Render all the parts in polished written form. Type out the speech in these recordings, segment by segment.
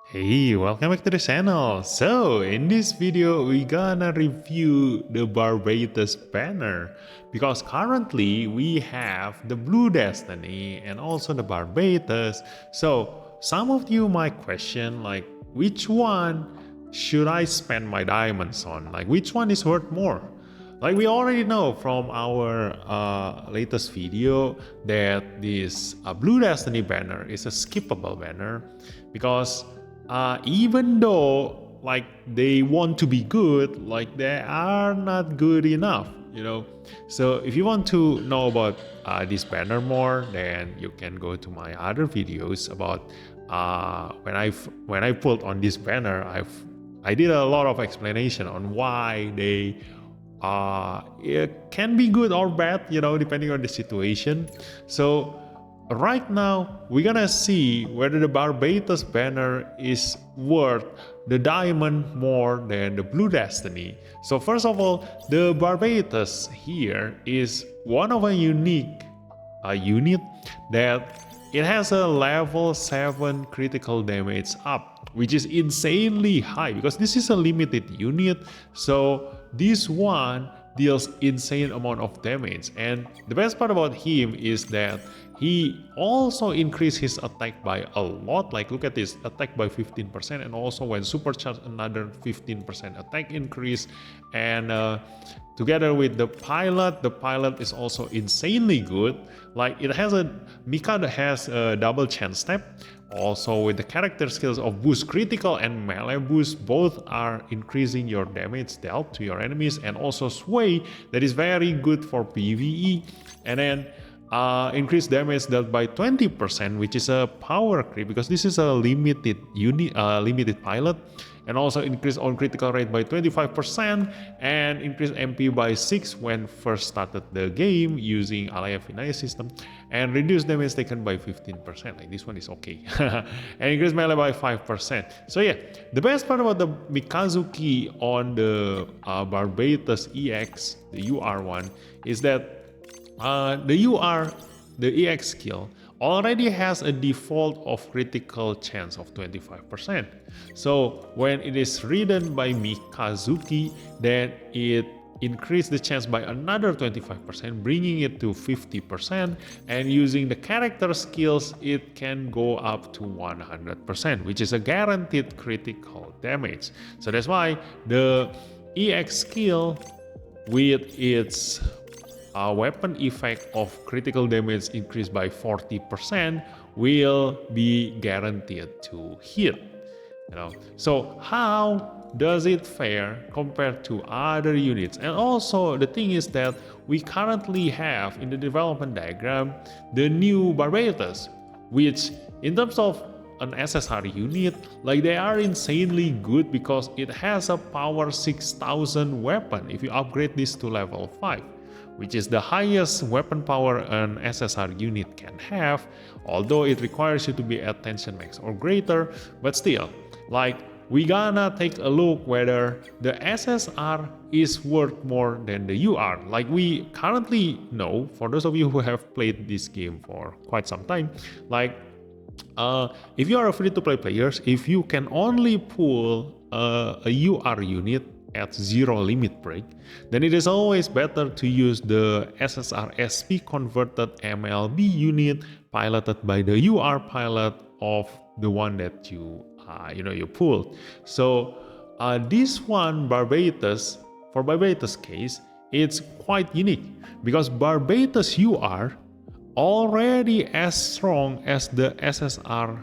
Hey, welcome back to the channel. So, in this video, we gonna review the Barbatos banner because currently we have the Blue Destiny and also the Barbatos. So, some of you might question like which one should I spend my diamonds on? Like which one is worth more? Like we already know from our latest video that this Blue Destiny banner is a skippable banner because even though like they want to be good, like they are not good enough, you know. So if you want to know about this banner more, then you can go to my other videos about when I pulled on this banner. I did a lot of explanation on why they it can be good or bad, you know, depending on the situation. So right now we're gonna see whether the Barbatos banner is worth the diamond more than the Blue Destiny. So first of all, the Barbatos here is one of a unique unit that it has a level 7 critical damage up, which is insanely high because this is a limited unit. So this one deals insane amount of damage, and the best part about him is that he also increased his attack by a lot. Like look at this, attack by 15%, and also when supercharged another 15% attack increase. And together with the pilot is also insanely good. Like it has a Mikado has a double chance step. Also with the character skills of boost critical and melee boost, both are increasing your damage dealt to your enemies, and also sway that is very good for PvE. And then increase damage dealt by 20%, which is a power creep because this is a limited unit, limited pilot. And also increase on critical rate by 25% and increase MP by 6 when first started the game using Alaya Finaya system, and reduce damage taken by 15%. Like this one is okay. And increase melee by 5%. So yeah, the best part about the Mikazuki on the Barbatos EX, the UR one, is that the EX skill already has a default of critical chance of 25%. So when it is ridden by Mikazuki, then it increase the chance by another 25%, bringing it to 50%. And using the character skills, it can go up to 100%, which is a guaranteed critical damage. So that's why the EX skill with its weapon effect of critical damage increased by 40% will be guaranteed to hit. You know, so how does it fare compared to other units? And also the thing is that we currently have in the development diagram the new Barbatos, which in terms of an SSR unit, like they are insanely good because it has a power 6000 weapon if you upgrade this to level 5, which is the highest weapon power an SSR unit can have, although it requires you to be at tension max or greater. But still, like we gonna take a look whether the SSR is worth more than the UR. Like we currently know, for those of you who have played this game for quite some time, like if you are a free-to-play players, if you can only pull a UR unit at 0 limit break, then it is always better to use the SSR SP converted MLB unit piloted by the UR pilot of the one that you pulled. So this one Barbatos, for Barbatos case, it's quite unique because Barbatos UR already as strong as the SSR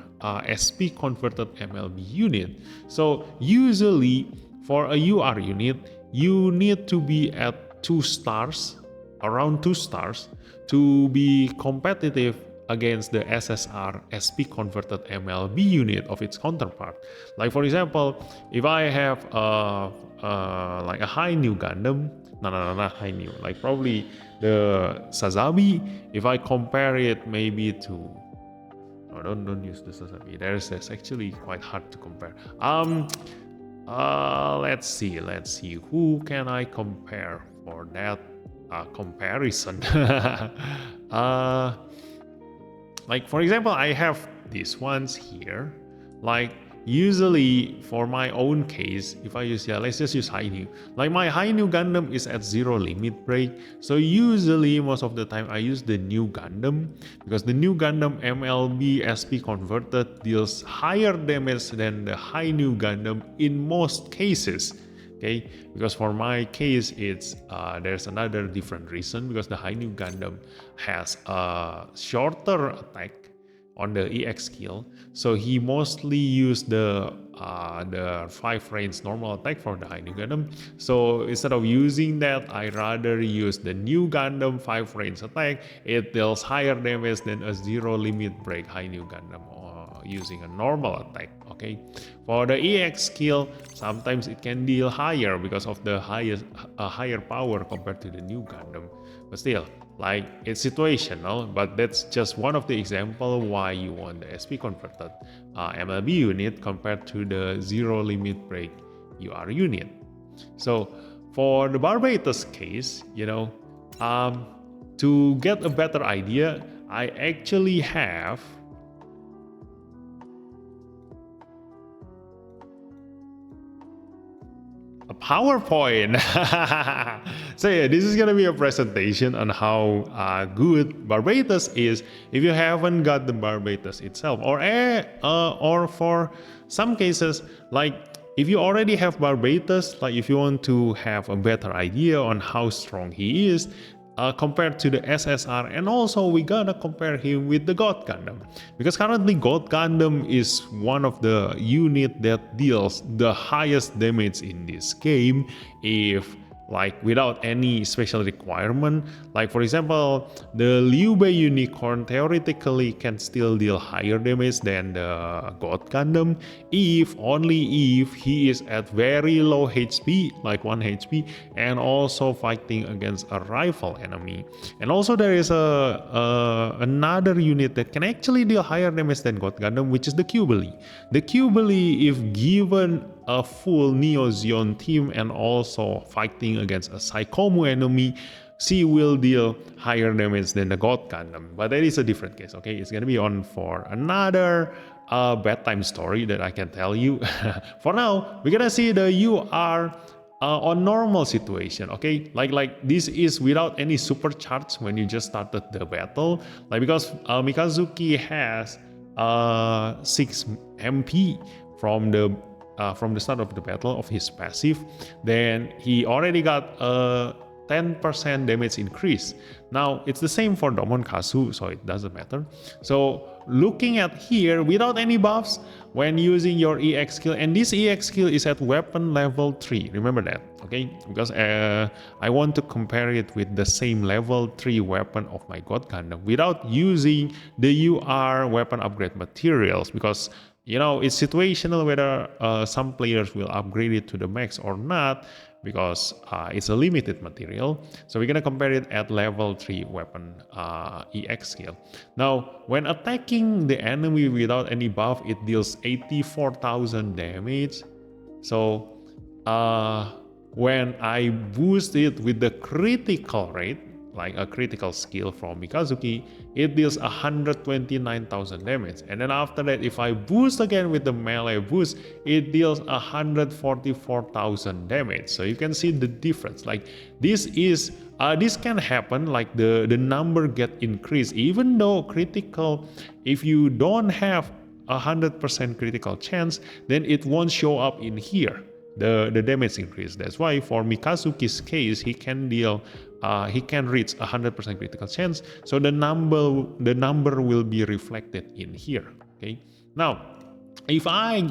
SP converted MLB unit. So usually for a UR unit, you need to be at 2 stars, around 2 stars, to be competitive against the SSR SP converted MLB unit of its counterpart. Like for example, if I have like a high new Gundam, not high new, like probably the Sazabi, if I compare it maybe to, no, don't use the Sazabi. That's actually quite hard to compare. Let's see who can I compare for that comparison. Like for example, I have these ones here. Like usually for my own case, if I use, let's just use high new. Like my high new Gundam is at 0 limit break. So usually most of the time I use the new Gundam because the new Gundam MLB SP converted deals higher damage than the high new Gundam in most cases. Okay, because for my case it's there's another different reason because the high new Gundam has a shorter attack on the EX skill, so he mostly used the 5 range normal attack for the high new Gundam. So instead of using that, I rather use the new Gundam 5 range attack. It deals higher damage than a 0 limit break high new Gundam using a normal attack. Okay, for the EX skill, sometimes it can deal higher because of the higher power compared to the new Gundam, but still, like, it's situational. But that's just one of the example why you want the SP converted MLB unit compared to the 0 limit break UR unit. So for the Barbatos case, to get a better idea, I actually have a PowerPoint. So yeah, this is gonna be a presentation on how good Barbatos is if you haven't got the Barbatos itself, or for some cases, like if you already have Barbatos, like if you want to have a better idea on how strong he is compared to the SSR, and also we gotta compare him with the God Gundam, because currently God Gundam is one of the unit that deals the highest damage in this game, if like without any special requirement. Like for example, the Liu Bei Unicorn theoretically can still deal higher damage than the God Gundam, if only if he is at very low HP, like 1 HP, and also fighting against a rival enemy. And also there is another unit that can actually deal higher damage than God Gundam, which is the Qbeli. The Qbeli, if given a full Neo Zeon team and also fighting against a Psychomu enemy, she will deal higher damage than the God Gundam. But that is a different case, okay? It's gonna be on for another bedtime story that I can tell you. For now, we're gonna see the UR on normal situation, okay? Like this is without any supercharge when you just started the battle, like because Mikazuki has 6 MP from the start of the battle of his passive. Then he already got a 10% damage increase. Now it's the same for Domonkazu, so it doesn't matter. So looking at here, without any buffs, when using your EX skill, and this EX skill is at weapon level 3, remember that, okay? Because I want to compare it with the same level 3 weapon of my God Gundam without using the UR weapon upgrade materials, because it's situational whether some players will upgrade it to the max or not, because it's a limited material. So we're gonna compare it at level 3 weapon EX skill. Now, when attacking the enemy without any buff, it deals 84,000 damage. So when I boost it with the critical rate, like a critical skill from Mikazuki, it deals 129,000 damage. And then after that, if I boost again with the melee boost, it deals 144,000 damage. So you can see the difference. Like this can happen, like the number get increased, even though critical, if you don't have 100% critical chance, then it won't show up in here, the damage increase. That's why for Mikazuki's case, he can reach 100% critical chance, so the number will be reflected in here. Okay, now if I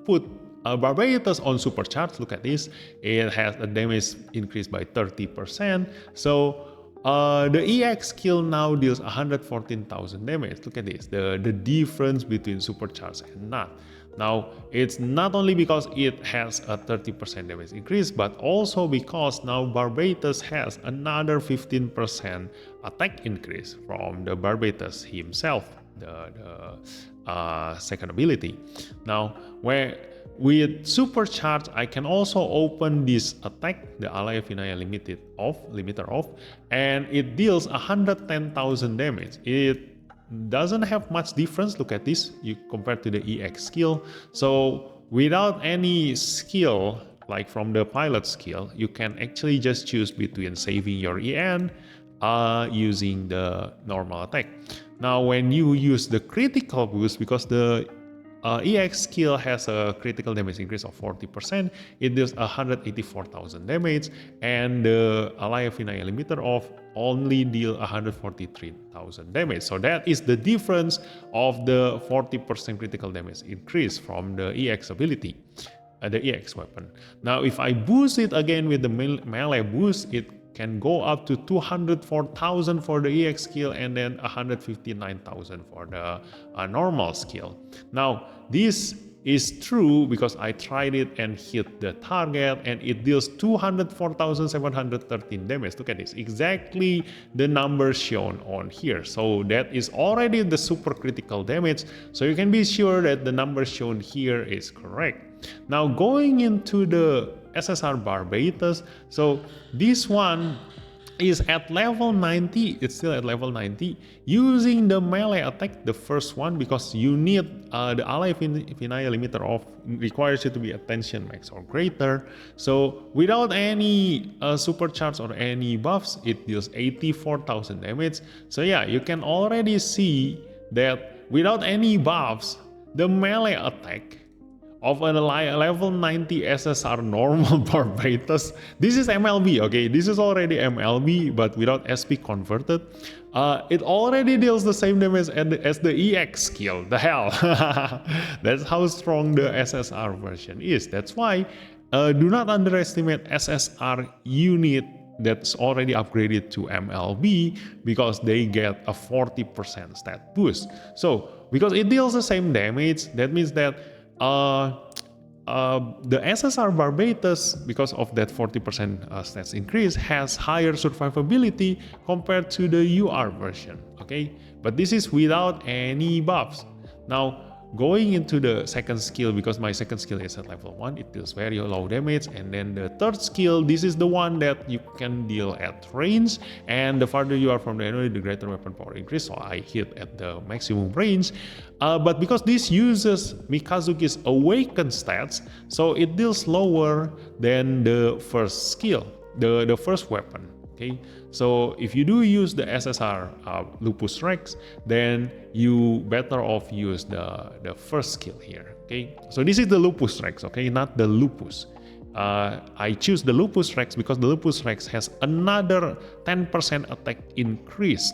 put Barbatos on supercharge, look at this, it has a damage increase by 30%. So the EX skill now deals 114,000 damage. Look at this, the difference between supercharge and not. Now, it's not only because it has a 30% damage increase, but also because now Barbatos has another 15% attack increase from the Barbatos himself, the second ability. Now, with supercharge, I can also open this attack, the Alaya Vinaya limiter off, and it deals 110,000 damage. It doesn't have much difference. Look at this, you compared to the EX skill. So without any skill, like from the pilot skill, you can actually just choose between saving your EN using the normal attack. Now when you use the critical boost, because the EX skill has a critical damage increase of 40%, it does 184,000 damage, and the Alliance Final Limiter of only deal 143,000 damage. So that is the difference of the 40% critical damage increase from the EX ability, the EX weapon. Now if I boost it again with the melee boost, it can go up to 204,000 for the EX skill and then 159,000 for the normal skill. Now this is true because I tried it and hit the target, and it deals 204,713 damage. Look at this, exactly the number shown on here. So that is already the super critical damage, so you can be sure that the number shown here is correct. Now going into the SSR Barbatos, so this one is at level 90, it's still at level 90, using the melee attack, the first one, because you need the ally final limiter of requires you to be attention max or greater. So without any supercharge or any buffs, it deals 84,000 damage. So yeah, you can already see that without any buffs, the melee attack of a level 90 SSR normal Barbatos. This is MLB, okay? This is already MLB, but without SP converted. It already deals the same damage as the EX skill. The hell! That's how strong the SSR version is. That's why do not underestimate SSR unit that's already upgraded to MLB, because they get a 40% stat boost. So because it deals the same damage, that means that the SSR Barbatos, because of that 40% stats increase, has higher survivability compared to the UR version, okay? But this is without any buffs. Now, going into the second skill, because my second skill is at level 1, it deals very low damage, and then the third skill, this is the one that you can deal at range, and the farther you are from the enemy, the greater weapon power increase, so I hit at the maximum range. But because this uses Mikazuki's awakened stats, so it deals lower than the first skill, the first weapon. Okay, so if you do use the SSR Lupus Rex, then you better off use the first skill here. Okay, so this is the Lupus Rex, okay, not the Lupus. I choose the Lupus Rex because the Lupus Rex has another 10% attack increase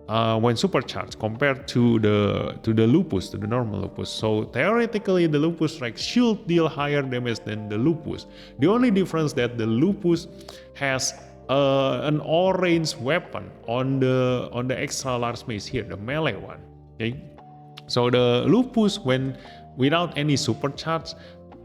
when supercharged compared to the Lupus, to the normal Lupus. So theoretically, the Lupus Rex should deal higher damage than the Lupus. The only difference that the Lupus has an orange weapon on the extra large mace here, the melee one. Okay, so the Lupus, when without any supercharge,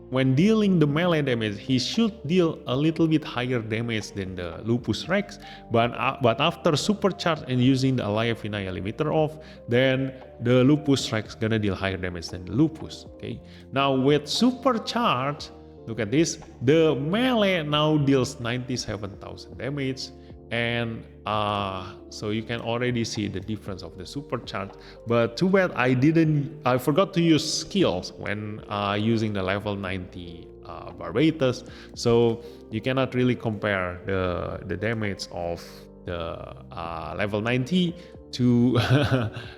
when dealing the melee damage, he should deal a little bit higher damage than the Lupus Rex, but after supercharge and using the Alliance Final Limiter off, then the Lupus Rex gonna deal higher damage than the Lupus. Okay, now with supercharge, look at this, the melee now deals 97,000 damage, and so you can already see the difference of the supercharge. But too bad I forgot to use skills when using the level 90 Barbatos, so you cannot really compare the damage of the level 90 to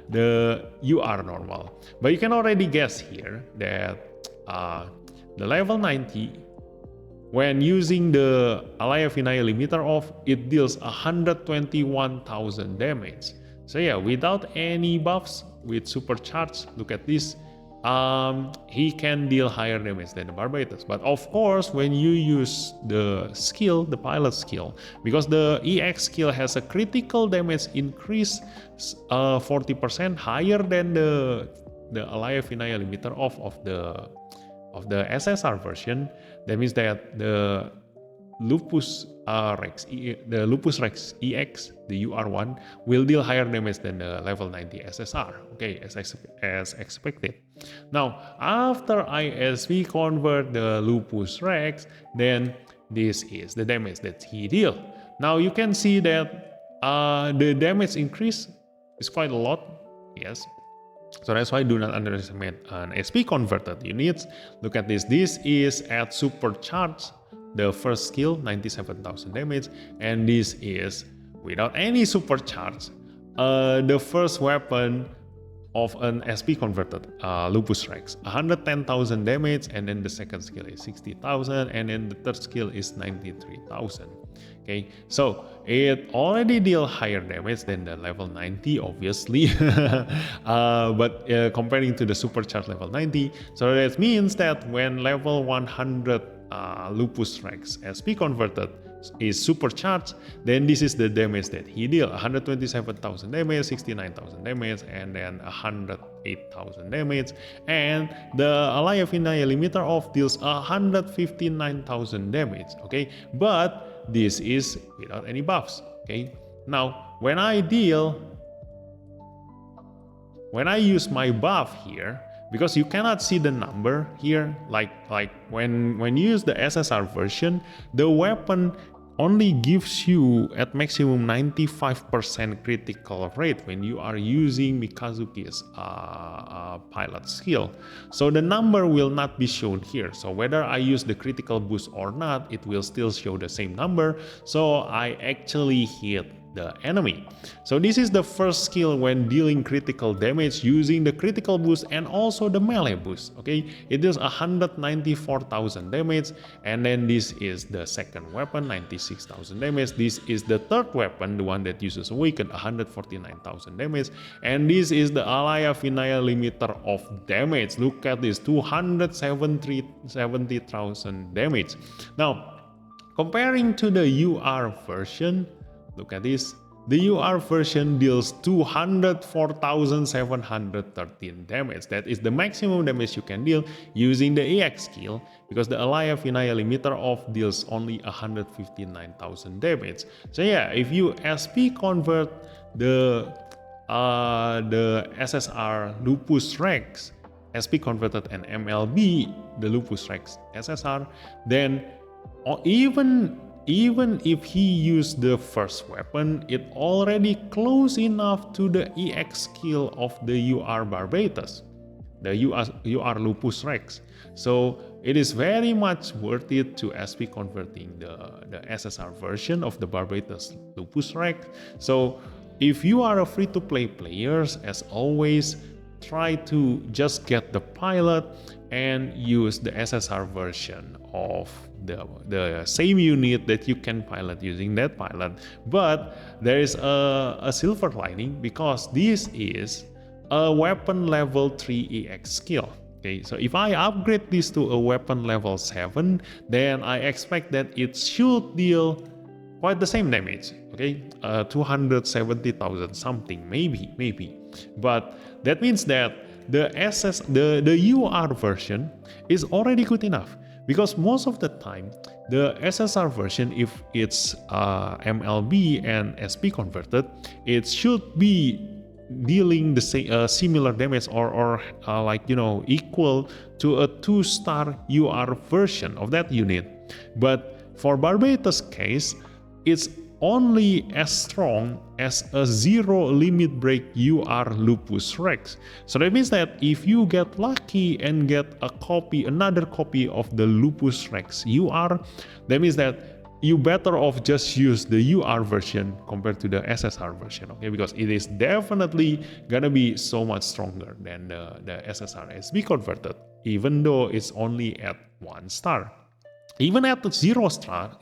the UR normal. But you can already guess here that the level 90, when using the Alliance Final Limiter off, it deals 121,000 damage. So yeah, without any buffs, with supercharge, look at this, he can deal higher damage than the Barbatos. But of course, when you use the skill, the pilot skill, because the EX skill has a critical damage increase 40% higher than the Alliance Final Limiter off of the SSR version, that means that the Lupus Rex EX, the UR1, will deal higher damage than the level 90 SSR, okay, as expected. Now, after ISV convert the Lupus Rex, then this is the damage that he deal. Now you can see that the damage increase is quite a lot. Yes. So that's why do not underestimate an SP converted units. Look at this. This is at supercharge. The first skill, 97,000 damage. And this is without any supercharge. The first weapon of an SP converted Lupus Rex, 110,000 damage, and then the second skill is 60,000, and then the third skill is 93,000. Okay, so it already deal higher damage than the level 90, obviously, but comparing to the supercharged level 90, so that means that when level 100 Lupus Rex SP converted is supercharged, then this is the damage that he deal: 127,000 damage, 69,000 damage, and then 108,000 damage. And the Alaya Vinaya limiter of deals 159,000 damage. Okay, but this is without any buffs. Okay, now when I use my buff here, because you cannot see the number here, like when you use the SSR version, the weapon only gives you at maximum 95% critical rate when you are using Mikazuki's pilot skill. So the number will not be shown here. So whether I use the critical boost or not, it will still show the same number. So I actually hit the enemy. So this is the first skill when dealing critical damage using the critical boost and also the melee boost. Okay, it does 194,000 damage, and then this is the second weapon, 96,000 damage. This is the third weapon, the one that uses awaken, 149,000 damage, and this is the Alaya Vinaya limiter of damage. Look at this, 270,000 damage. Now comparing to the UR version, look at this. The UR version deals 204,713 damage. That is the maximum damage you can deal using the EX skill, because the Alaya Vinaya limiter of deals only 159,000 damage. So yeah, if you SP convert the SSR Lupus Rex, SP converted an MLB, the Lupus Rex SSR, then even if he used the first weapon, it already close enough to the EX skill of the UR Barbatos, the UR Lupus Rex. So it is very much worth it to SP converting the SSR version of the Barbatos Lupus Rex. So if you are a free-to-play players, as always, try to just get the pilot and use the SSR version of the same unit that you can pilot using that pilot. But there is a silver lining, because this is a weapon level 3 EX skill. Okay, so if I upgrade this to a weapon level 7, then I expect that it should deal quite the same damage. Okay, 270,000 something, maybe. But that means that the UR version is already good enough, because most of the time the SSR version, if it's MLB and SP converted, it should be dealing the same similar damage or equal to a 2-star UR version of that unit. But for Barbatos case, it's only as strong as a 0 limit break UR Lupus Rex. So that means that if you get lucky and get another copy of the Lupus Rex UR, that means that you better off just use the UR version compared to the SSR version, okay? Because it is definitely gonna be so much stronger than the SSR SB converted, even though it's only at 1 star. Even at 0 star,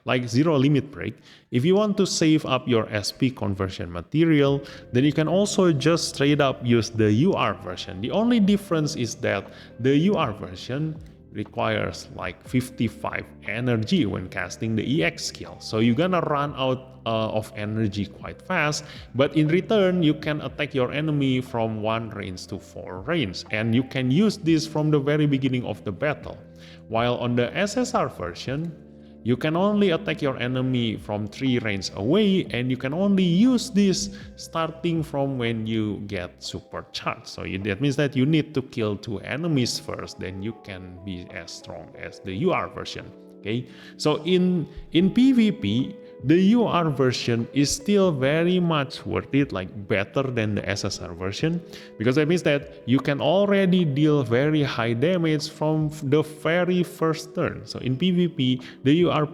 like 0 limit break, if you want to save up your SP conversion material, then you can also just straight up use the UR version. The only difference is that the UR version requires like 55 energy when casting the EX skill. So you're gonna run out of energy quite fast, but in return you can attack your enemy from 1 range to 4 range, and you can use this from the very beginning of the battle. While on the SSR version, you can only attack your enemy from 3 range away, and you can only use this starting from when you get supercharged. So that means that you need to kill 2 enemies first, then you can be as strong as the UR version. Okay, so in PvP, the UR version is still very much worth it, like better than the SSR version, because that means that you can already deal very high damage from the very first turn. So in PvP, the UR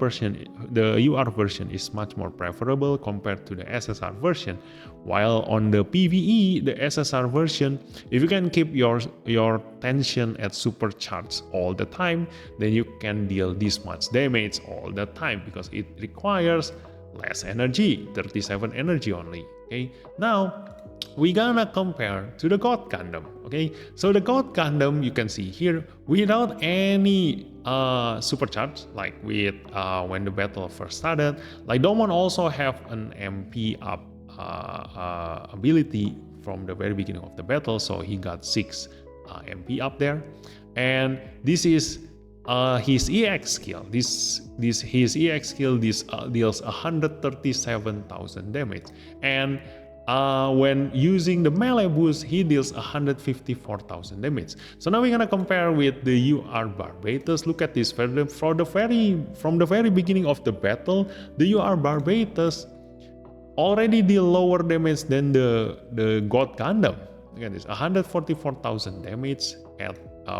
version is much more preferable compared to the SSR version. While on the PvE, the SSR version, if you can keep your tension at supercharged all the time, then you can deal this much damage all the time because it requires less energy, 37 energy only. Okay, now we're gonna compare to the God Gundam. Okay, so the God Gundam, you can see here, without any supercharge, like with when the battle first started, like Domon also have an MP up ability from the very beginning of the battle, so he got 6 MP up there, and this is his EX skill. His EX skill deals 137,000 damage, and when using the melee boost, he deals 154,000 damage. So now we're gonna compare with the UR Barbatos. Look at this. From the very beginning of the battle, the UR Barbatos already deal lower damage than the God Gundam. Look at this, 144,000 damage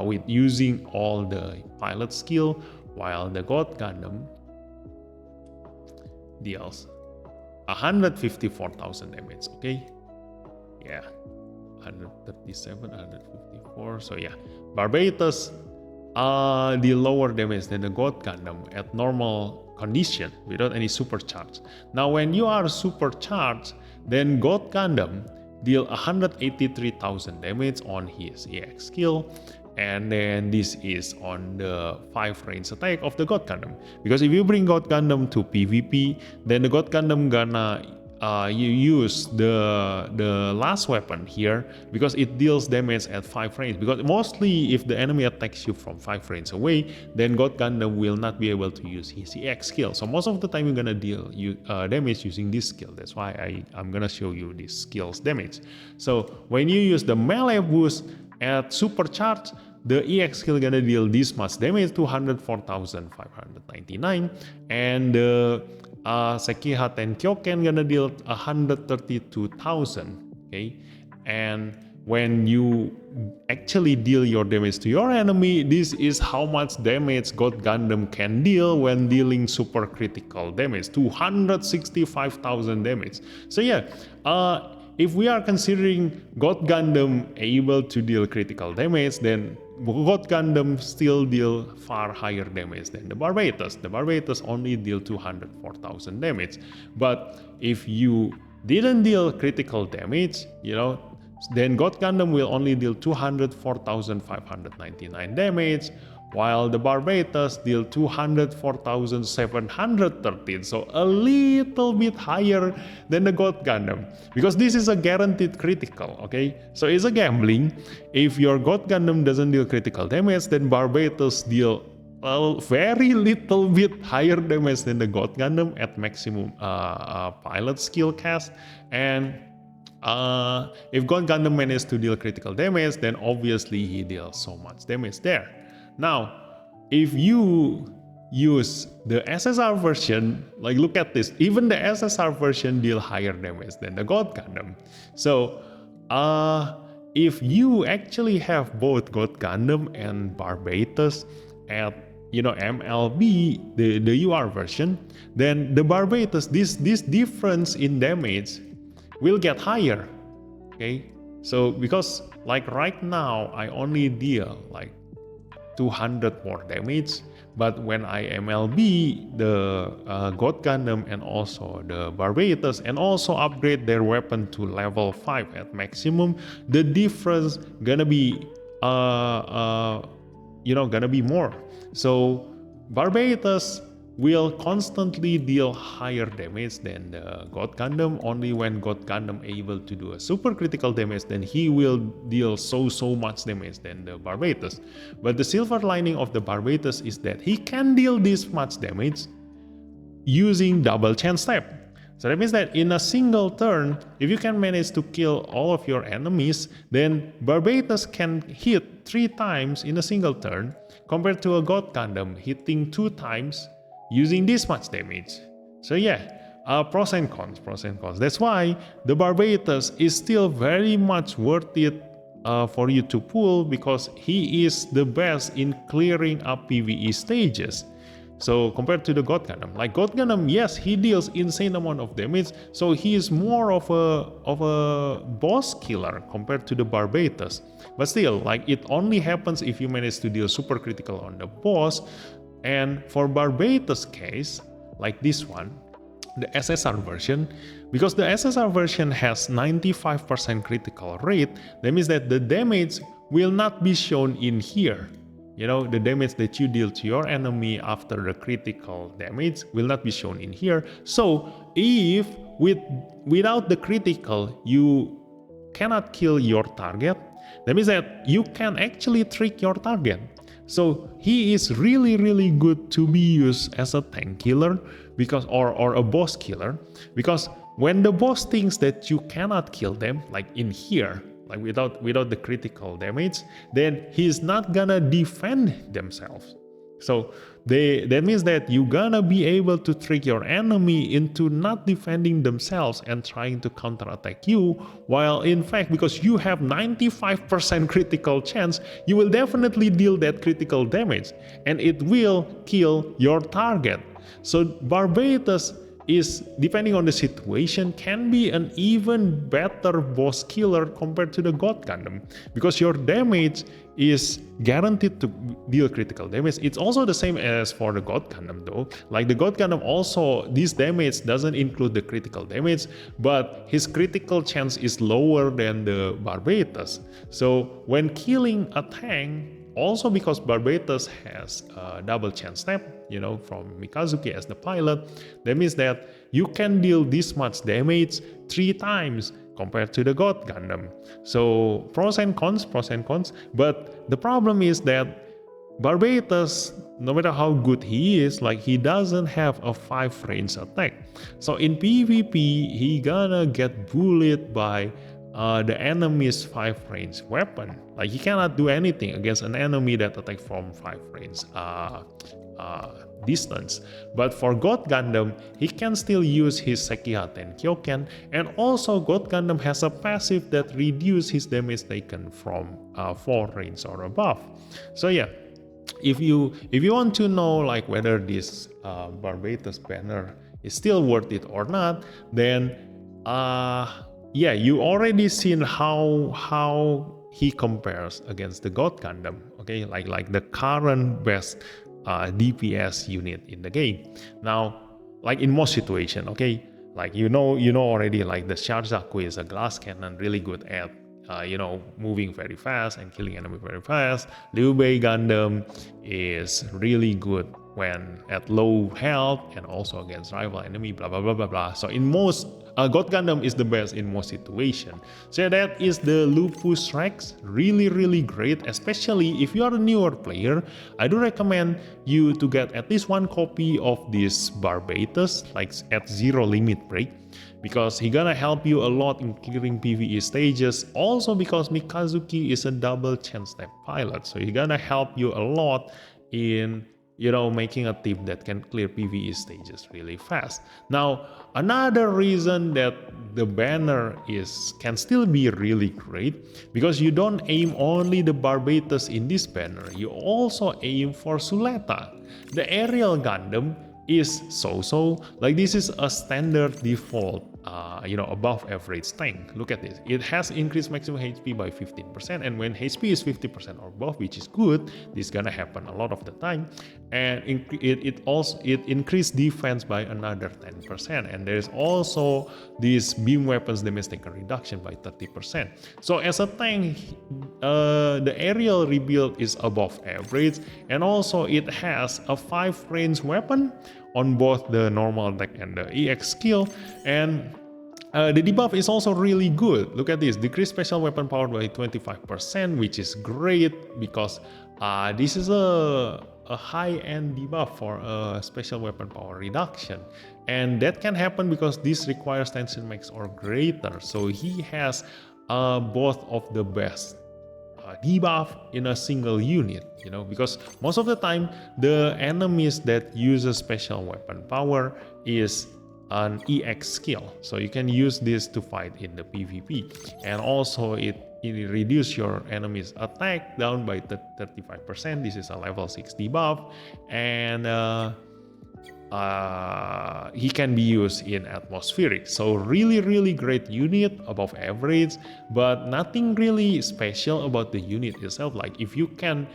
with using all the pilot skill, while the God Gundam deals 154,000 damage. Okay, yeah, 137, 154. So yeah, Barbatos deal lower damage than the God Gundam at normal condition without any supercharge. Now when you are supercharged, then God Gundam deal 183,000 damage on his EX skill, and then this is on the 5 range attack of the God Gundam. Because if you bring God Gundam to PvP, then the God Gundam gonna you use the last weapon here because it deals damage at 5 range. Because mostly if the enemy attacks you from 5 range away, then God Gundam will not be able to use his EX skill. So most of the time you're gonna deal damage using this skill. That's why I'm gonna show you this skill's damage. So when you use the melee boost at supercharge, the EX skill gonna deal this much damage, 204,599, and the Sekiha Tenkyoken gonna deal 132,000. Okay, and when you actually deal your damage to your enemy, this is how much damage God Gundam can deal when dealing super critical damage, 265,000 damage. So yeah, if we are considering God Gundam able to deal critical damage, then God Gundam still deal far higher damage than the Barbatos. The Barbatos only deal 204,000 damage. But if you didn't deal critical damage, then God Gundam will only deal 204,599 damage, while the Barbatos deal 204,713, so a little bit higher than the God Gundam, because this is a guaranteed critical, okay? So it's a gambling. If your God Gundam doesn't deal critical damage, then Barbatos deal a very little bit higher damage than the God Gundam at maximum pilot skill cast, and if God Gundam managed to deal critical damage, then obviously he deals so much damage there. Now, if you use the SSR version, like look at this, even the SSR version deal higher damage than the God Gundam. So, if you actually have both God Gundam and Barbatos at MLB, the UR version, then the Barbatos, this difference in damage will get higher. Okay, so because like right now I only deal like 200 more damage, but when I MLB the God Gundam and also the Barbatos and also upgrade their weapon to level 5 at maximum, the difference gonna be gonna be more. So Barbatos will constantly deal higher damage than the God Gundam. Only when God Gundam able to do a super critical damage, then he will deal so much damage than the Barbatos. But the silver lining of the Barbatos is that he can deal this much damage using double chain step. So that means that in a single turn, if you can manage to kill all of your enemies, then Barbatos can hit 3 times in a single turn, compared to a God Gundam hitting 2 times using this much damage. So yeah, pros and cons, pros and cons. That's why the Barbatos is still very much worth it for you to pull, because he is the best in clearing up PvE stages. So compared to the God Gundam, like God Gundam, yes, he deals insane amount of damage, so he is more of a boss killer compared to the Barbatos. But still, like it only happens if you manage to deal super critical on the boss. And for Barbatos case, like this one, the SSR version, because the SSR version has 95% critical rate, that means that the damage will not be shown in here. You know, the damage that you deal to your enemy after the critical damage will not be shown in here. So if without the critical you cannot kill your target, that means that you can actually trick your target. So he is really good to be used as a tank killer, because or a boss killer, because when the boss thinks that you cannot kill them, like in here, like without the critical damage, then he's not gonna defend themselves. So that means that you're gonna be able to trick your enemy into not defending themselves and trying to counterattack you, while in fact, because you have 95% critical chance, you will definitely deal that critical damage and it will kill your target. So Barbatos is, depending on the situation, can be an even better boss killer compared to the God Gundam, because your damage is guaranteed to deal critical damage. It's also the same as for the God Gundam though. Like the God Gundam also, this damage doesn't include the critical damage, but his critical chance is lower than the Barbatos. So when killing a tank, also because Barbatos has a double chance step, you know, from Mikazuki as the pilot, that means that you can deal this much damage 3 times compared to the God Gundam. So pros and cons, but the problem is that Barbatos, no matter how good he is, like he doesn't have a 5 range attack. So in PvP, he gonna get bullied by the enemy's 5 range weapon. Like he cannot do anything against an enemy that attack from 5 range distance. But for God Gundam, he can still use his Sekihaten Kyoken, and also God Gundam has a passive that reduces his damage taken from 4 range or above. So yeah, if you want to know like whether this Barbatos banner is still worth it or not, then yeah, you already seen how he compares against the God Gundam, okay, like the current best DPS unit in the game. Now, like in most situation, okay, like you know already, like the Sharzaku is a glass cannon, really good at moving very fast and killing enemy very fast. Liu Bei Gundam is really good when at low health and also against rival enemy, blah blah blah blah blah. So in most God Gundam is the best in most situation. So that is the Lupus Rex, really great, especially if you are a newer player. I do recommend you to get at least 1 copy of this Barbatos, like at 0 limit break, because he gonna help you a lot in clearing PvE stages. Also because Mikazuki is a double chance step pilot, so he gonna help you a lot in making a team that can clear PvE stages really fast. Now, another reason that the banner can still be really great, because you don't aim only the Barbatos in this banner, you also aim for Suleta. The aerial Gundam is so-so, like this is a standard default, above average tank. Look at this. It has increased maximum HP by 15%, and when HP is 50% or above, which is good, this is gonna happen a lot of the time. And it increased defense by another 10%, and there's also this beam weapons damage taken reduction by 30%. So as a tank, the aerial rebuild is above average, and also it has a 5 range weapon on both the normal attack and the EX skill, and the debuff is also really good. Look at this, decrease special weapon power by 25%, which is great because this is a high-end debuff for a special weapon power reduction, and that can happen because this requires tension max or greater. So he has both of the best debuff in a single unit, because most of the time the enemies that use a special weapon power is an EX skill, so you can use this to fight in the PvP, and also it reduce your enemy's attack down by 35%. This is a level 6 debuff, and he can be used in atmospheric, so really great unit, above average, but nothing really special about the unit itself. Like if you can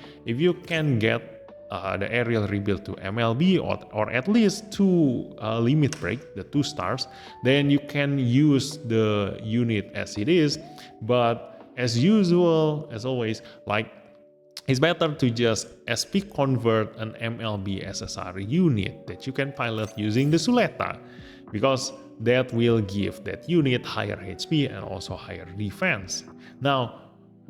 get the aerial rebuild to MLB or at least to limit break, the 2 stars, then you can use the unit as it is. But as usual, as always, like, it's better to just SP convert an MLB SSR unit that you can pilot using the Suleta, because that will give that unit higher HP and also higher defense. Now,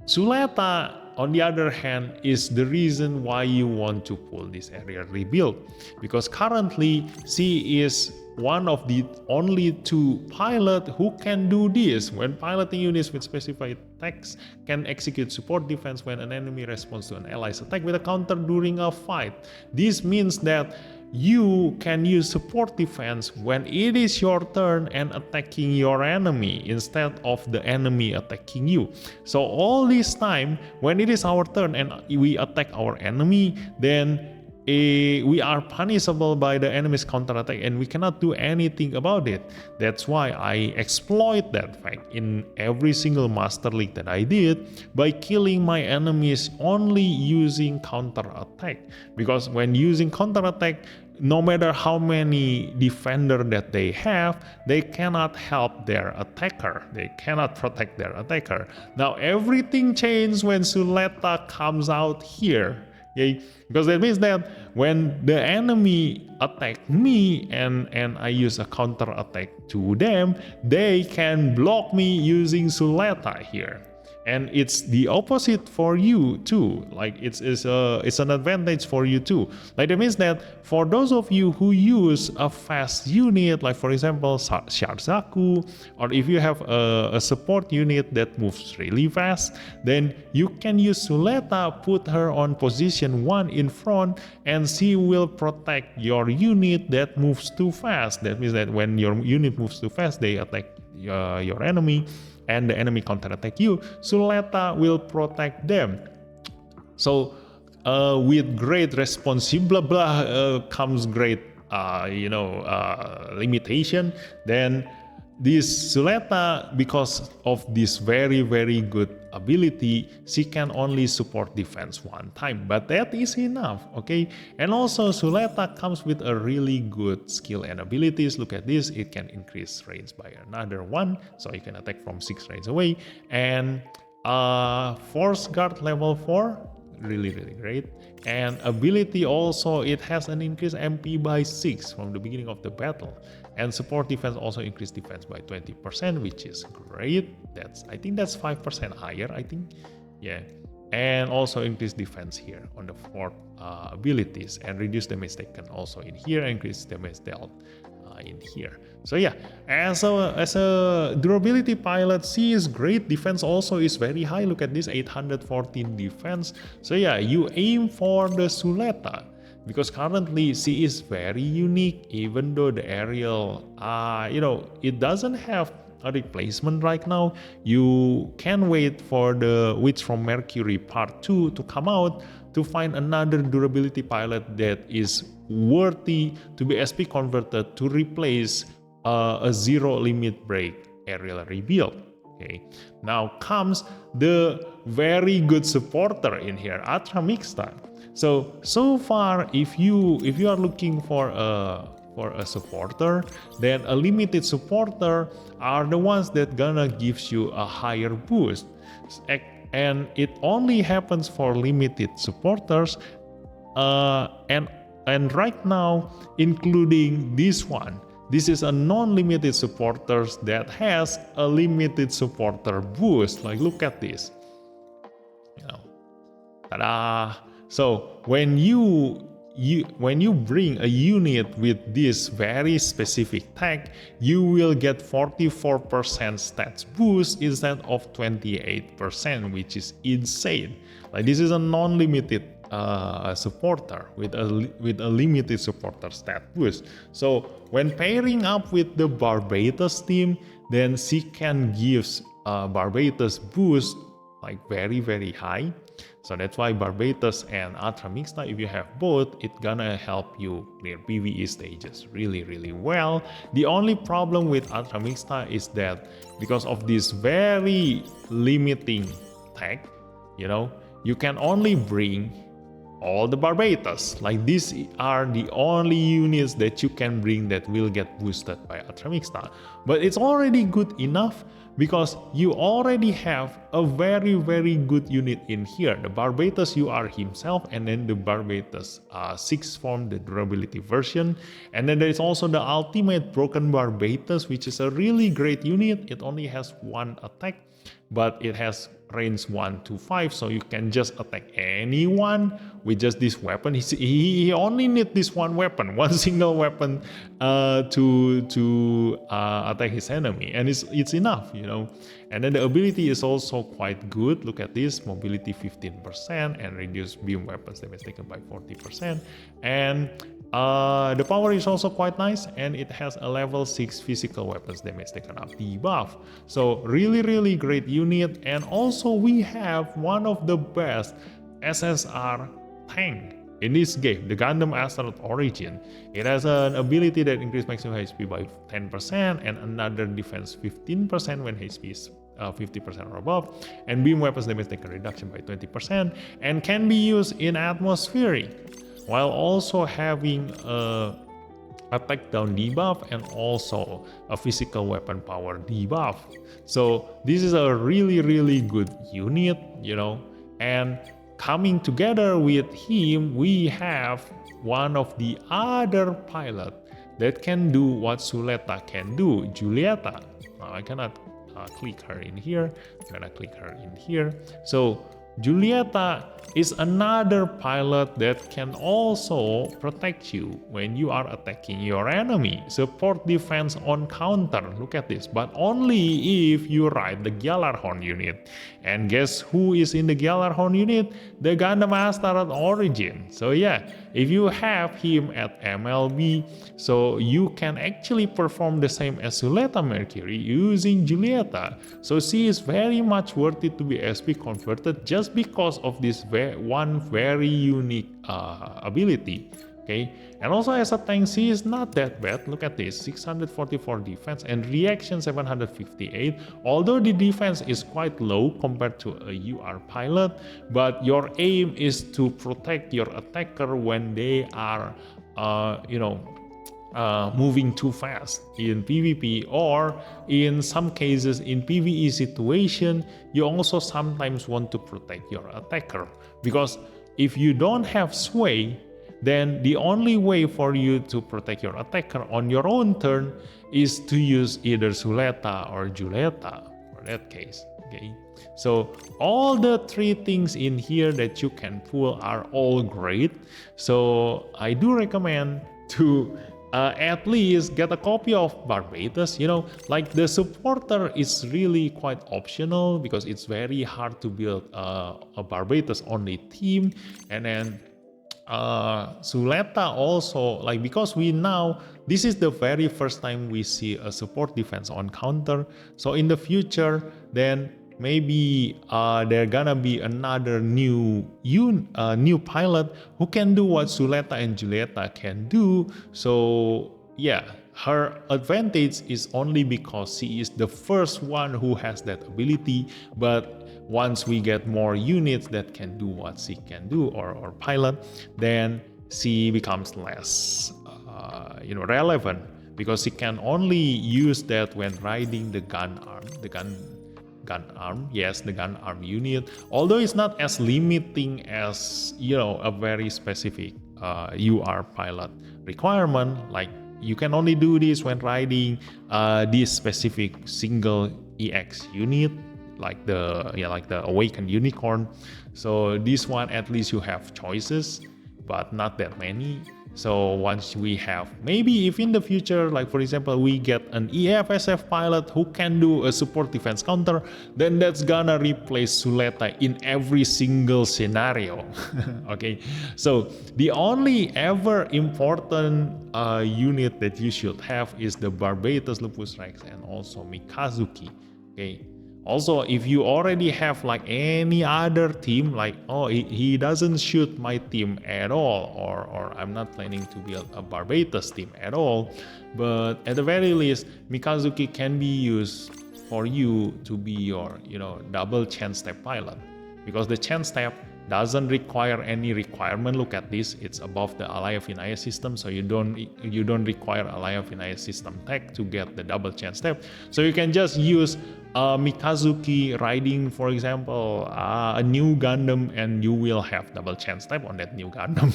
Suleta, on the other hand, is the reason why you want to pull this area rebuild, because currently she is one of the only 2 pilot who can do this. When piloting units with specified attacks, can execute support defense when an enemy responds to an ally's attack with a counter during a fight. This means that you can use support defense when it is your turn and attacking your enemy instead of the enemy attacking you. So all this time, when it is our turn and we attack our enemy, then we are punishable by the enemy's counterattack and we cannot do anything about it. That's why I exploit that fact in every single Master League that I did by killing my enemies only using counterattack. Because when using counterattack, no matter how many defender that they have, they cannot help their attacker. They cannot protect their attacker. Now everything changes when Suleta comes out here. Okay? Because that means that when the enemy attack me and I use a counter attack to them, they can block me using Suleta here. And it's the opposite for you too. Like it's an advantage for you too. Like that means that for those of you who use a fast unit, like for example Sharzaku, or if you have a support unit that moves really fast, then you can use Suleta, put her on position 1 in front, and she will protect your unit that moves too fast. That means that when your unit moves too fast, they attack your enemy, and the enemy counterattack you, Suleta will protect them. So with great responsibility comes great limitation. Then this Suleta, because of this very good ability, she can only support defense 1 time, but that is enough, okay? And also Suleta comes with a really good skill and abilities. Look at this, it can increase range by another 1, so you can attack from 6 range away. And Force Guard level 4, really great. And ability also, it has an increased MP by 6 from the beginning of the battle. And support defense also increased defense by 20%, which is great. I think that's 5% higher, I think. Yeah. And also increase defense here on the 4th abilities, and reduce damage taken also in here, increase damage dealt in here. So yeah, as a durability pilot, she is great. Defense also is very high. Look at this, 814 defense. So yeah, you aim for the Suleta, because currently she is very unique, even though the aerial, it doesn't have a replacement right now. You can wait for the Witch from Mercury Part 2 to come out to find another durability pilot that is worthy to be SP converted to replace a 0 limit break aerial rebuild. Okay, now comes the very good supporter in here, Atra Mixta. So far, if you are looking for a supporter, then a limited supporter are the ones that gonna gives you a higher boost, and it only happens for limited supporters, and right now, including this one. This is a non-limited supporters that has a limited supporter boost. Like, look at this. Ta-da! So when you when you bring a unit with this very specific tag, you will get 44% stats boost instead of 28%, which is insane. Like this is a non-limited supporter with a limited supporter stat boost. So when pairing up with the Barbatos team, then she can give Barbatos boost like very high. So that's why Barbatos and Ultra Mixta, if you have both, it's gonna help you clear PvE stages really well. The only problem with Ultra Mixta is that because of this very limiting tag, you can only bring all the Barbatos. Like these are the only units that you can bring that will get boosted by Ultra Mixta. But it's already good enough because you already have a very good unit in here. The Barbatos UR himself, and then the Barbatos 6th form, the durability version. And then there is also the ultimate broken Barbatos, which is a really great unit. It only has one attack, but it has range 1 to 5, so you can just attack anyone with just this weapon. He only needs this one weapon, one single weapon to attack his enemy, and it's enough, And then the ability is also quite good. Look at this, mobility 15% and reduce beam weapons damage taken by 40%. And the power is also quite nice, and it has a level 6 physical weapons damage taken up debuff. So really great unit. And also we have one of the best SSR tank in this game, the Gundam Asteroid Origin. It has an ability that increases maximum HP by 10% and another defense 15% when HP is 50% or above, and beam weapons damage taken reduction by 20%, and can be used in atmospheric, while also having a attack down debuff and also a physical weapon power debuff. So this is a really good unit, and coming together with him, we have one of the other pilot that can do what Suletta can do, Julieta. Now I cannot click her in here. I'm gonna click her in here. So Julieta is another pilot that can also protect you when you are attacking your enemy. Support defense on counter. Look at this. But only if you ride the Gjallarhorn unit. And guess who is in the Gjallarhorn unit? The Gundam Asteroid Origin. So yeah, if you have him at MLB, so you can actually perform the same as Suletta Mercury using Julieta. So she is very much worth it to be SP converted just because of this one very unique ability. Okay, and also as a tank, she is not that bad. Look at this, 644 defense and reaction 758. Although the defense is quite low compared to a UR pilot, but your aim is to protect your attacker when they are, moving too fast in PvP, or in some cases in PvE situation, you also sometimes want to protect your attacker, because if you don't have sway, then the only way for you to protect your attacker on your own turn is to use either Suletta or Julieta for that case. Okay, so all the three things in here that you can pull are all great. So I do recommend to at least get a copy of Barbatos. Like the supporter is really quite optional because it's very hard to build a Barbatos only team. And then Suletta also, like, because this is the very first time we see a support defense on counter. So in the future, then maybe there gonna be another new pilot who can do what Suletta and Julieta can do. So yeah, her advantage is only because she is the first one who has that ability. But once we get more units that can do what she can do, or pilot, then she becomes less relevant, because she can only use that when riding the gun arm unit, although it's not as limiting as a very specific UR pilot requirement. Like, you can only do this when riding this specific single EX unit, like the Awakened Unicorn. So this one, at least you have choices. but not that many. So once we have, maybe if in the future, like for example, we get an EFSF pilot who can do a support defense counter, then that's gonna replace Suleta in every single scenario. Okay, so the only ever important unit that you should have is the Barbatos Lupus Rex and also Mikazuki. Okay, also, if you already have like any other team, like, oh, he doesn't shoot my team at all, or I'm not planning to build a Barbatos team at all, but at the very least, Mikazuki can be used for you to be your, double chance step pilot. Because the chance step doesn't require any requirement. Look at this, it's above the Alaya Vinaya system, so you don't require Alaya Vinaya system tech to get the double chance step. So you can just use Mikazuki riding, for example, a new Gundam, and you will have double chance type on that new Gundam.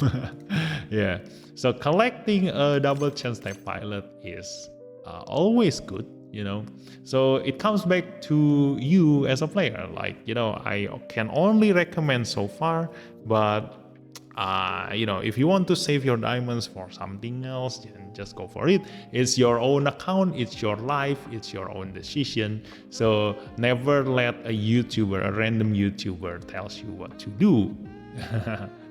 Yeah, so collecting a double chance type pilot is always good, so it comes back to you as a player. Like, I can only recommend so far, but if you want to save your diamonds for something else, then just go for it. It's your own account, it's your life, it's your own decision. So never let a random YouTuber tells you what to do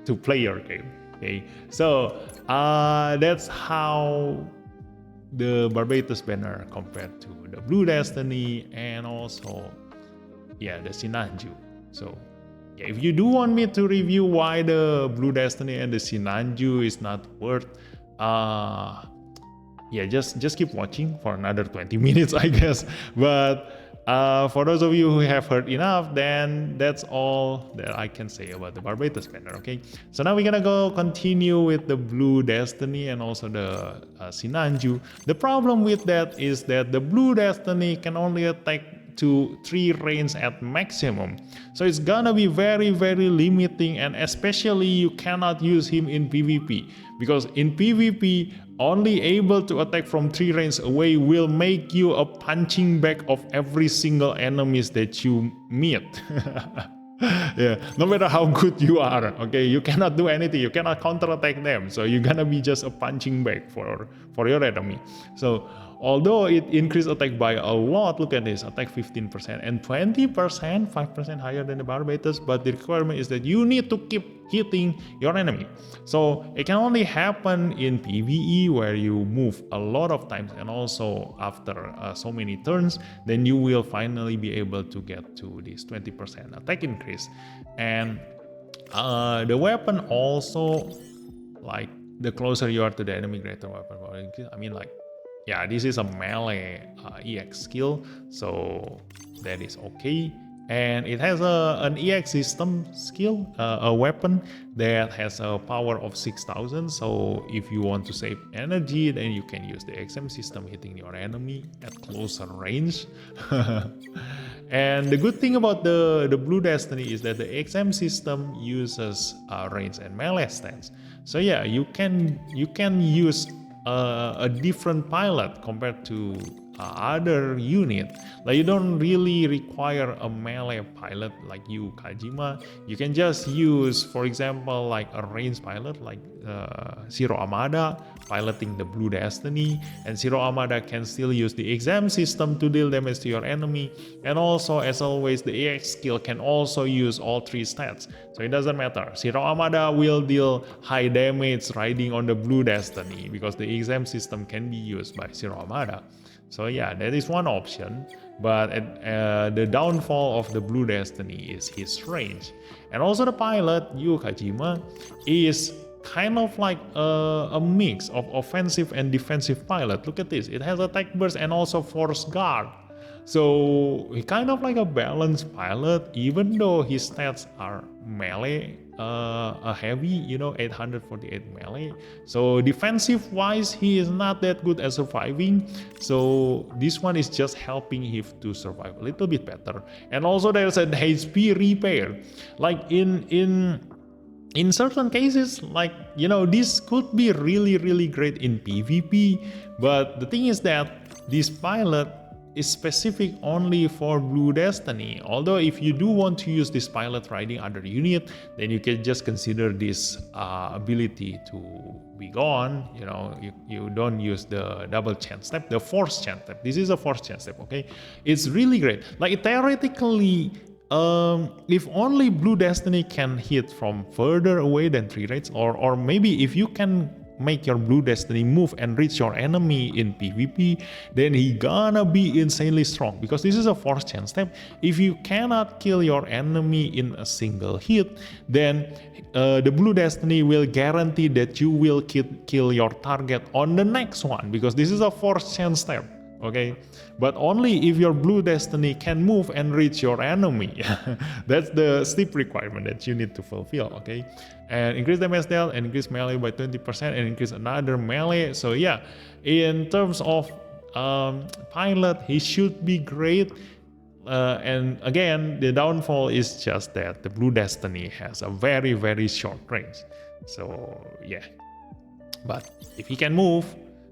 to play your game. Okay, so that's how the Barbatos banner compared to the Blue Destiny and also the Sinanju. So if you do want me to review why the Blue Destiny and the Sinanju is not worth, just keep watching for another 20 minutes, I guess. But for those of you who have heard enough, then that's all that I can say about the Barbatos banner. Okay, so now we're gonna continue with the Blue Destiny and also the Sinanju. The problem with that is that the Blue Destiny can only attack to 3 range at maximum, so it's gonna be very, very limiting, and especially you cannot use him in PvP, because in PvP only able to attack from 3 range away will make you a punching bag of every single enemies that you meet. Yeah, no matter how good you are, okay, you cannot do anything, you cannot counterattack them, so you're gonna be just a punching bag for your enemy. So although it increased attack by a lot, look at this, attack 15% and 20%, 5% higher than the Barbatos, but the requirement is that you need to keep hitting your enemy. So it can only happen in PvE where you move a lot of times, and also after so many turns, then you will finally be able to get to this 20% attack increase. And the weapon also, like, the closer you are to the enemy, greater weapon power increase. I mean, like, yeah, this is a melee EX skill, so that is okay. And it has an EX system skill, a weapon that has a power of 6000. So if you want to save energy, then you can use the XM system hitting your enemy at closer range. And the good thing about the Blue Destiny is that the XM system uses range and melee stats. So yeah, you can use a different pilot compared to other unit. Like, you don't really require a melee pilot like you, Kajima. You can just use, for example, like a range pilot like Zero Amada piloting the Blue Destiny, and Zero Amada can still use the exam system to deal damage to your enemy. And also, as always, the EX skill can also use all 3 stats, so it doesn't matter. Zero Amada will deal high damage riding on the Blue Destiny because the exam system can be used by Zero Amada. So yeah, that is one option, but the downfall of the Blue Destiny is his range. And also the pilot, Yu Kajima, is kind of like a mix of offensive and defensive pilot. Look at this, it has attack burst and also force guard. So he kind of like a balanced pilot, even though his stats are melee heavy, 848 melee. So defensive wise, he is not that good at surviving. So this one is just helping him to survive a little bit better. And also there's an HP repair. Like in certain cases, like, this could be really, really great in PvP. But the thing is that this pilot is specific only for Blue Destiny. Although if you do want to use this pilot riding other unit, then you can just consider this ability to be gone. You don't use the double chance step, the force chance step. This is a force chance step, okay? It's really great. Like theoretically, if only Blue Destiny can hit from further away than 3 raids, or maybe if you can make your Blue Destiny move and reach your enemy in PvP, then he gonna be insanely strong, because this is a force chance step. If you cannot kill your enemy in a single hit, then the Blue Destiny will guarantee that you will kill your target on the next one, because this is a force chance step. Okay, but only if your Blue Destiny can move and reach your enemy. That's the steep requirement that you need to fulfill. Okay, and increase damage dealt and increase melee by 20% and increase another melee. So yeah, in terms of pilot, he should be great. And again, the downfall is just that the Blue Destiny has a very, very short range. So yeah, but if he can move,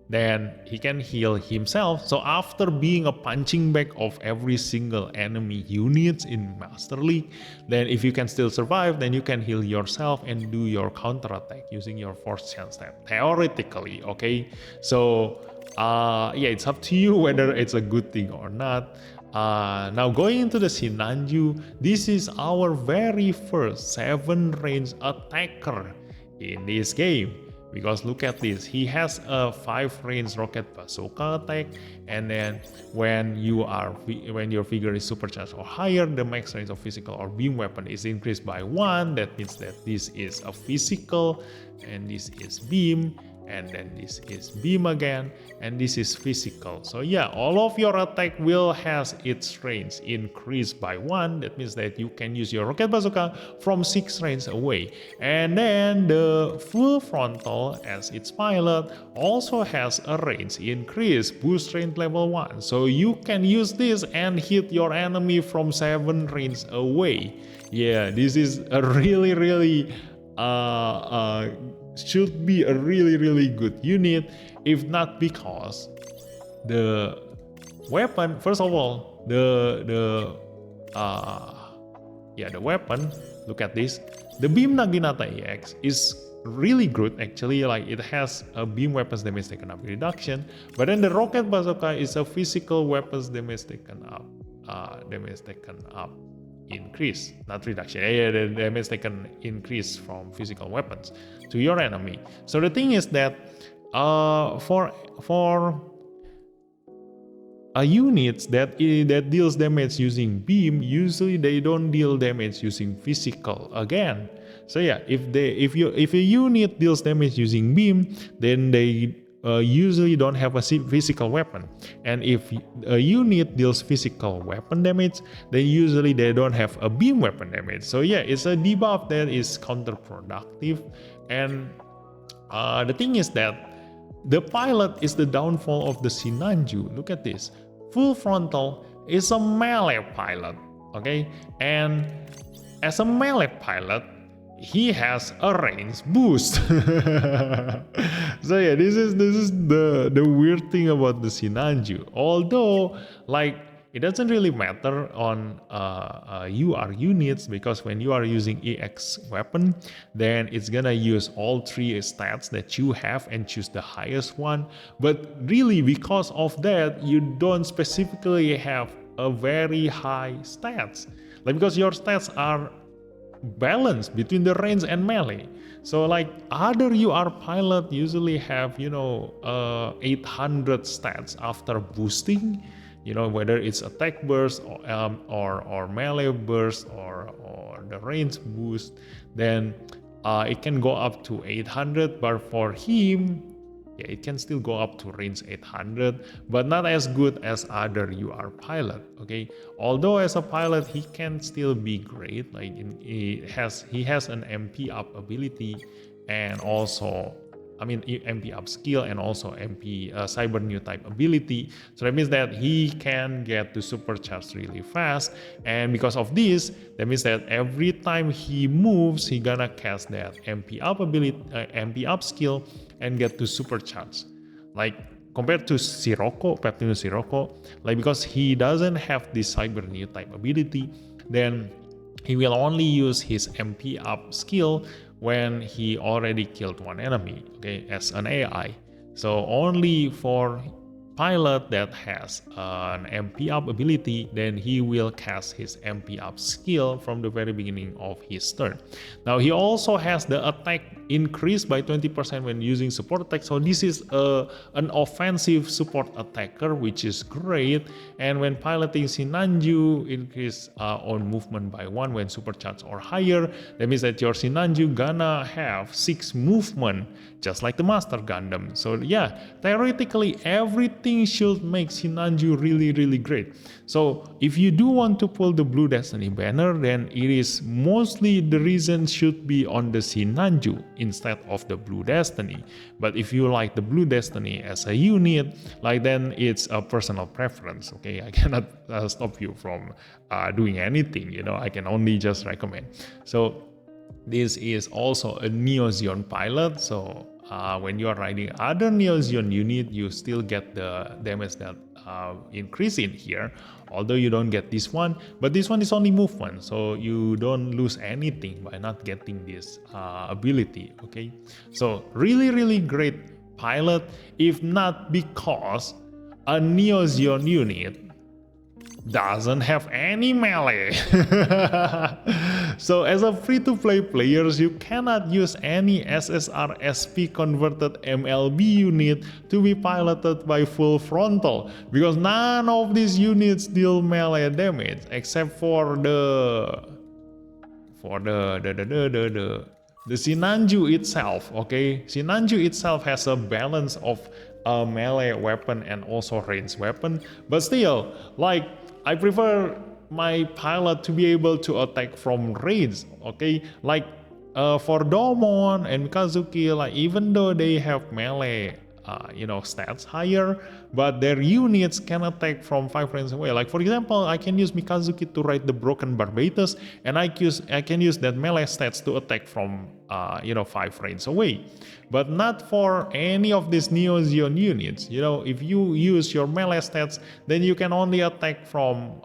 then he can heal himself. So after being a punching bag of every single enemy units in Master League, then if you can still survive, then you can heal yourself and do your counter attack using your force chance step, theoretically. Okay, so yeah, it's up to you whether it's a good thing or not. Now going into the Sinanju, this is our very first 7 range attacker in this game. Because look at this, he has a 5 range rocket bazooka attack, and then when your figure is supercharged or higher, the max range of physical or beam weapon is increased by 1. That means that this is a physical, and this is beam, and then this is beam again, and this is physical. So yeah, all of your attack will has its range increased by 1. That means that you can use your rocket bazooka from 6 range away. And then the full frontal as its pilot also has a range increase, boost range level 1. So you can use this and hit your enemy from 7 range away. Yeah, this is a really should be a really good unit, if not because the weapon, first of all, the weapon, look at this, the beam Naginata EX is really good actually. Like it has a beam weapons damage taken up reduction, but then the rocket bazooka is a physical weapons damage taken up increase, not reduction. The damage taken increase from physical weapons to your enemy. So the thing is that for units that deals damage using beam, usually they don't deal damage using physical again. So yeah, if a unit deals damage using beam, then they usually don't have a physical weapon, and if a unit deals physical weapon damage, then usually they don't have a beam weapon damage. So yeah, it's a debuff that is counterproductive. And the thing is that the pilot is the downfall of the Sinanju. Look at this, full frontal is a melee pilot, okay, and as a melee pilot, he has a range boost. So yeah, this is the weird thing about the Sinanju. Although, like, it doesn't really matter on UR units, because when you are using EX weapon, then it's gonna use all 3 stats that you have and choose the highest one. But really, because of that, you don't specifically have a very high stats, like, because your stats are balance between the range and melee. So like other UR pilot usually have 800 stats after boosting, whether it's attack burst or melee burst or the range boost, then it can go up to 800. But for him, yeah, it can still go up to range 800, but not as good as other UR pilot. Okay, although as a pilot he can still be great. Like he has an MP up ability, and also MP up skill, and also MP cyber new type ability. So that means that he can get to supercharge really fast, and because of this, that means that every time he moves, he gonna cast that MP up ability, MP up skill, and get to supercharge. Like compared to Sirocco, Peptino Sirocco, like because he doesn't have this cyber new type ability, then he will only use his MP up skill when he already killed one enemy, okay, as an AI. So only for pilot that has an MP up ability, then he will cast his MP up skill from the very beginning of his turn. Now he also has the attack increased by 20% when using support attack, so this is an offensive support attacker, which is great. And when piloting Sinanju, increase on movement by 1 when supercharged or higher. That means that your Sinanju gonna have 6 movement, just like the Master Gundam. So yeah, theoretically everything should make Sinanju really great. So if you do want to pull the Blue Destiny banner, then it is mostly the reason should be on the Sinanju instead of the Blue Destiny. But if you like the Blue Destiny as a unit, like then it's a personal preference. Okay, I cannot stop you from doing anything. You know, I can only just recommend. So this is also a Neo Zeon pilot, so when you are riding other Neo Zeon unit, you still get the damage that increase in here, although you don't get this one, but this one is only movement, so you don't lose anything by not getting this ability, okay? So really great pilot, if not because a Neo Zeon unit doesn't have any melee. So as a free-to-play players, you cannot use any SSR SP converted MLB unit to be piloted by full frontal, because none of these units deal melee damage except for the Sinanju itself. Okay, Sinanju itself has a balance of a melee weapon and also ranged weapon, but still, like, I prefer my pilot to be able to attack from range, okay? Like for Domon and Mikazuki, like even though they have melee, stats higher, but their units can attack from 5 range away. Like for example, I can use Mikazuki to ride the broken Barbatos, and I can use that melee stats to attack from 5 range away. But not for any of these Neo Zeon units. You know, if you use your melee stats, then you can only attack from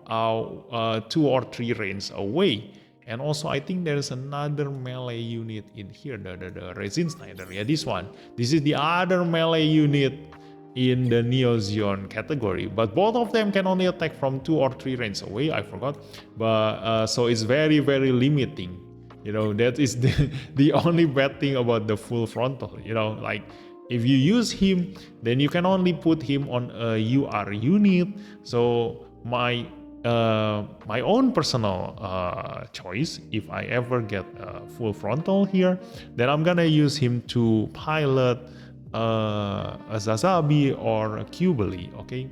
2 or 3 range away. And also, I think there's another melee unit in here, the Resin Snyder. Yeah, this one. This is the other melee unit in the Neo Zeon category. But both of them can only attack from 2 or 3 range away, I forgot. But so it's very limiting. You know, that is the only bad thing about the full frontal. You know, like if you use him, then you can only put him on a UR unit. So my own personal choice, if I ever get full frontal here, then I'm gonna use him to pilot a Zazabi or a Cubely, okay?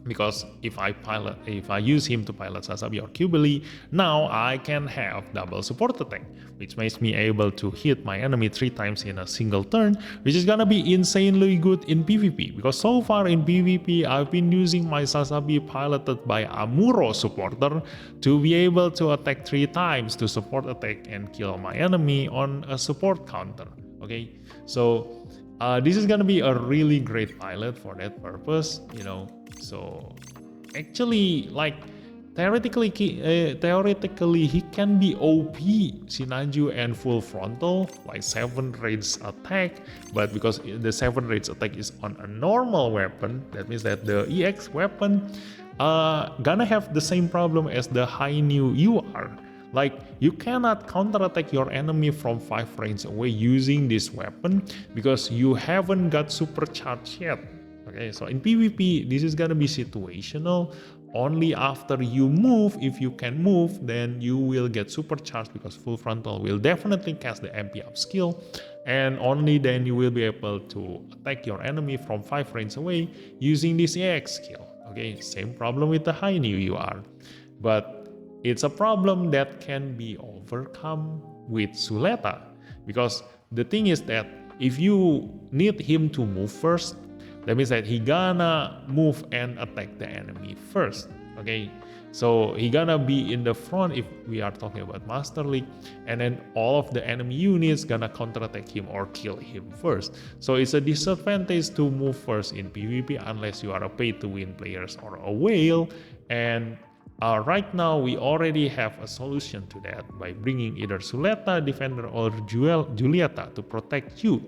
Because if I use him to pilot Sasabi or Cubely, now I can have double support attack, which makes me able to hit my enemy 3 times in a single turn, which is gonna be insanely good in PvP. Because so far in PvP, I've been using my Sasabi piloted by Amuro supporter to be able to attack 3 times to support attack and kill my enemy on a support counter. Okay, so this is gonna be a really great pilot for that purpose, you know. So actually, like theoretically he can be OP Sinanju and full frontal, like 7 range attack, but because the 7 range attack is on a normal weapon, that means that the EX weapon gonna have the same problem as the high new UR. Like, you cannot counterattack your enemy from 5 range away using this weapon because you haven't got supercharged yet. Okay, so in PvP, this is gonna be situational. Only after you move, if you can move, then you will get supercharged because full frontal will definitely cast the MP up skill, and only then you will be able to attack your enemy from 5 range away using this EX skill. Okay, same problem with the high new UR. But it's a problem that can be overcome with Suleta, because the thing is that if you need him to move first, that means that he gonna move and attack the enemy first. Okay, so he gonna be in the front if we are talking about Master League, and then all of the enemy units gonna counterattack him or kill him first. So it's a disadvantage to move first in PvP unless you are a pay-to-win players or a whale. And right now we already have a solution to that by bringing either Suleta, Defender, or Julieta to protect you.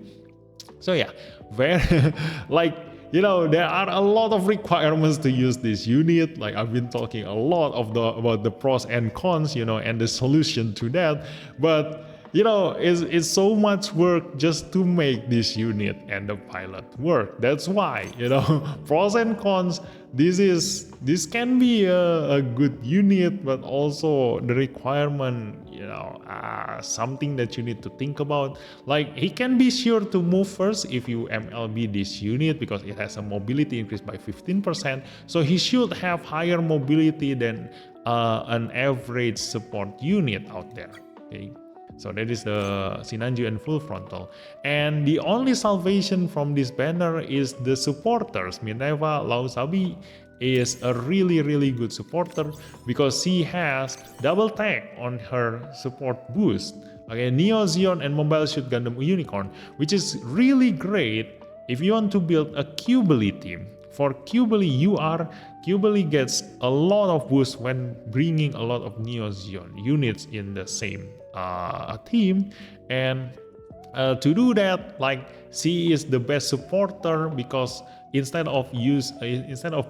So yeah, very like, you know, there are a lot of requirements to use this unit. Like I've been talking a lot of about the pros and cons, you know, and the solution to that. But you know, it's so much work just to make this unit and the pilot work. That's why, you know, pros and cons. This can be a good unit, but also the requirement, you know, something that you need to think about. Like he can be sure to move first if you MLB this unit because it has a mobility increase by 15%. So he should have higher mobility than an average support unit out there. Okay. So that is the Sinanju and full frontal. And the only salvation from this banner is the supporters. Minerva Lausabi is a really good supporter because she has double tag on her support boost. Okay, Neo Zeon and Mobile Suit Gundam Unicorn, which is really great if you want to build a Qbeli team. For Qbeli, Qbeli gets a lot of boost when bringing a lot of Neo Zeon units in the same team. And to do that, like she is the best supporter because instead of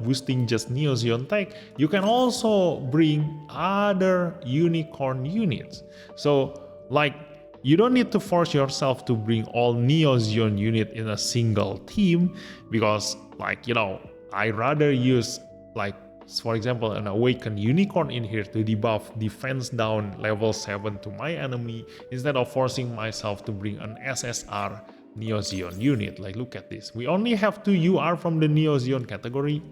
boosting just Neo Zeon tech, you can also bring other unicorn units. So like you don't need to force yourself to bring all Neo Zeon unit in a single team because, like, you know, I rather use, like, for example, an awakened unicorn in here to debuff defense down level 7 to my enemy instead of forcing myself to bring an SSR Neo Zeon unit. Like, look at this. We only have 2 UR from the Neo Zeon category.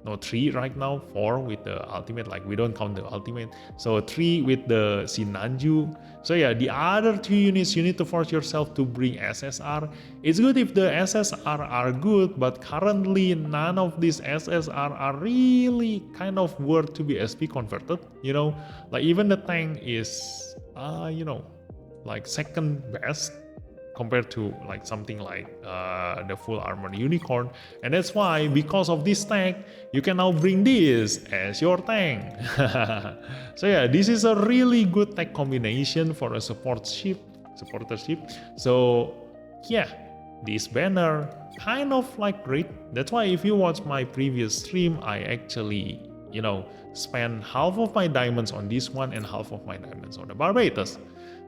No, 3 right now, 4 with the ultimate, like we don't count the ultimate. So 3 with the Sinanju. So yeah, the other 2 units you need to force yourself to bring SSR. It's good if the SSR are good, but currently none of these SSR are really kind of worth to be SP converted, you know? Like even the tank is, you know, like second best compared to like something like the full armored unicorn. And that's why, because of this tank, you can now bring this as your tank. So yeah, this is a really good tech combination for a supporter ship. So yeah, this banner kind of like great. That's why if you watch my previous stream, I actually, you know, spend half of my diamonds on this one and half of my diamonds on the Barbatos.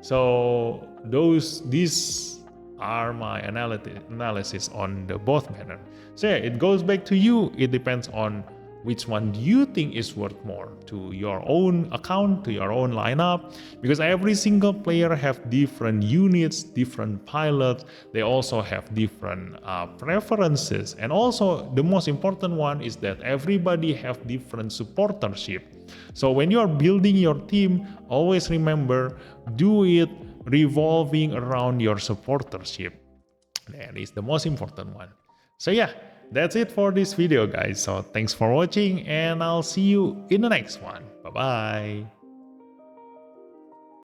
So these are my analysis on the both banner. So yeah, it goes back to you. It depends on which one do you think is worth more to your own account, to your own lineup, because every single player have different units, different pilots. They also have different preferences, and also the most important one is that everybody have different supportership. So when you are building your team, always remember, do it revolving around your supportership. That is the most important one. So yeah, that's it for this video, guys. So thanks for watching, and I'll see you in the next one. Bye bye.